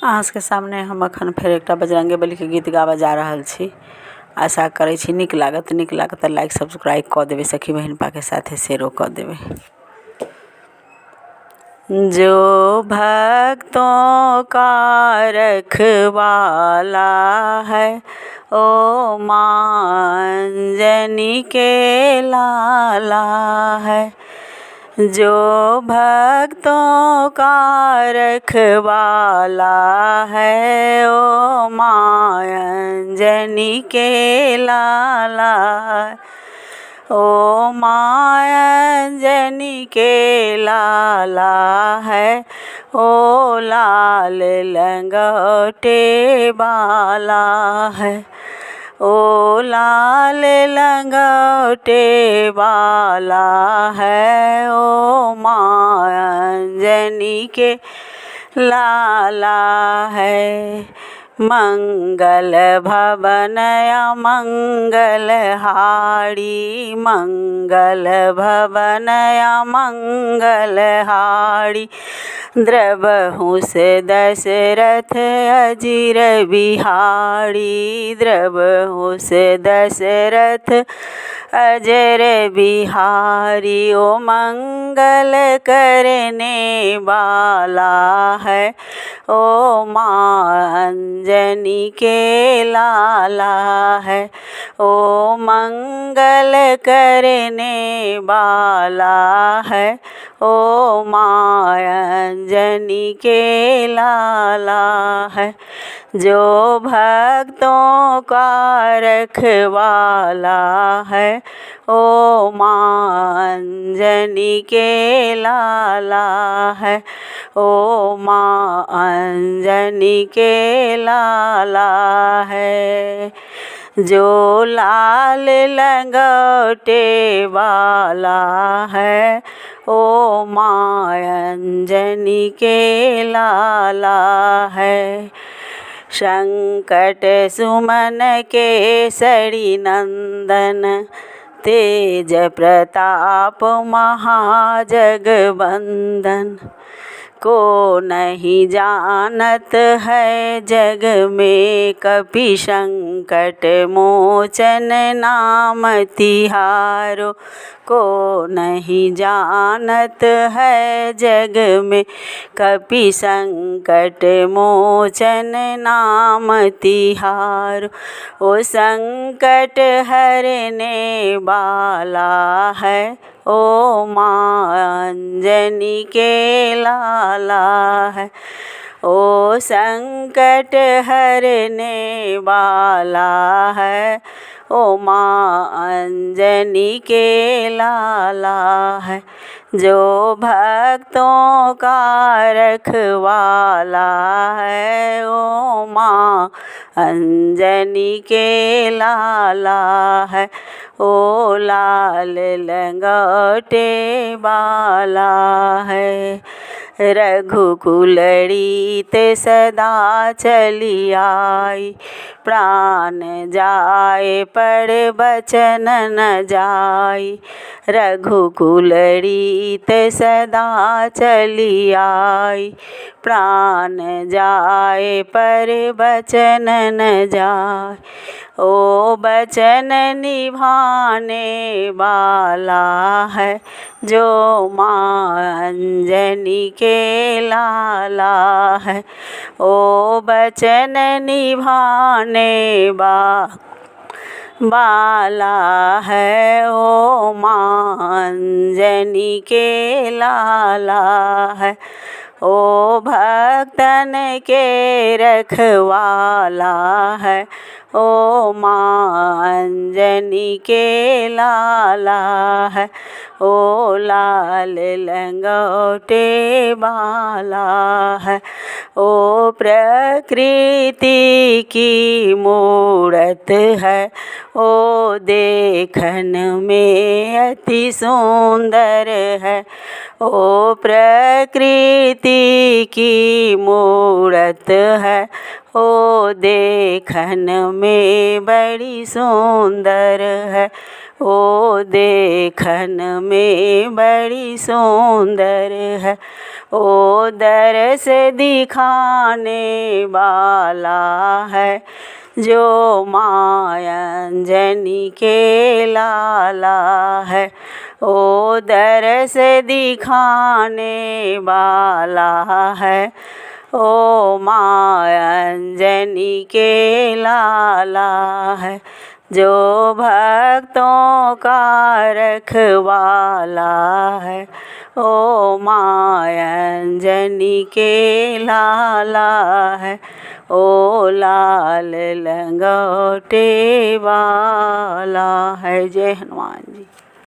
अहाँके सामने हम अखन फेर एकटा बजरंगबली के गीत गाबऽ जा रहल छी। आशा करै छी नीक लागत तऽ लाइक सब्सक्राइब कऽ देबै, सखी बहिन पाके साथे शेयरो कऽ देबै। जो भक्तों का रखवाला है ओ माँ अंजनी के लाला है। जो भक्तों का रखवाला है ओ माँ अंजनी के लाला है। ओ माँ अंजनी के लाला है, ओ लाल लंगोटे वाला है। ओ लाल लंगोटे वाला है, ओ माँ अंजनी के लाला है। मंगल भवन मंगल हारी, मंगल भवन मंगल हारी। द्रवहु से दशरथ अजीर बिहारी, द्रवहु से दशरथ अजर बिहारी। ओ मंगल करने वाला है, ओ माँ अंजनी के लाला है। ओ मंगल करने वाला है, ओ माँ अंजनी के लाला है। जो भक्तों का रखवाला है, ओ माँ अंजनी के लाला है। ओ माँ अंजनी के लाला है। जो लाल लंगोटे वाला है, ओ माँ अंजनी के लाला है। संकट सुमन केसरी नंदन, तेज प्रताप महाजगवंदन। को नहीं जानत है जग में, कपि संकट मोचन नाम तिहारो। को नहीं जानत है जग में, कपि संकट मोचन नाम तिहारो। ओ संकट हरने वाला है, ओ माँ अंजनी के लाला है। ओ संकट हरने वाला है, ओ माँ अंजनी के लाला है। जो भक्तों का रखवाला है, ओ माँ अंजनी के लाला है। ओ लाल लंगोटे वाला है। रघुकुलड़ी ते सदा चली आई, प्राण जाए पर बचन न जाई। रघुकुलड़ी ते सदा चली आई, प्राण जाए पर बचन न जाए। ओ बचन निभाने वाला है, जो माँ अंजनी के लाला है। ओ बचन निभाने वाला है, ओ माँ अंजनी के लाला है। ओ भक्तन के रखवाला है, ओ माँ अंजनी के लाला है। ओ लाल लंगोटे वाला है। ओ प्रकृति की मूरत है, ओ देखन में अति सुंदर है। ओ प्रकृति की मूरत है, ओ देखन में बड़ी सुंदर है, ओ देखन में बड़ी सुंदर है, ओ दरस दिखाने वाला है, जो मायंजनी के लाला है, ओ दरस दिखाने वाला है, ओ मायंजनी के लाला है, जो भक्तों का रखवाला है, ओ मायंजनी के लाला है, ओ लाल लंगोटे वाला है। जय हनुमान जी।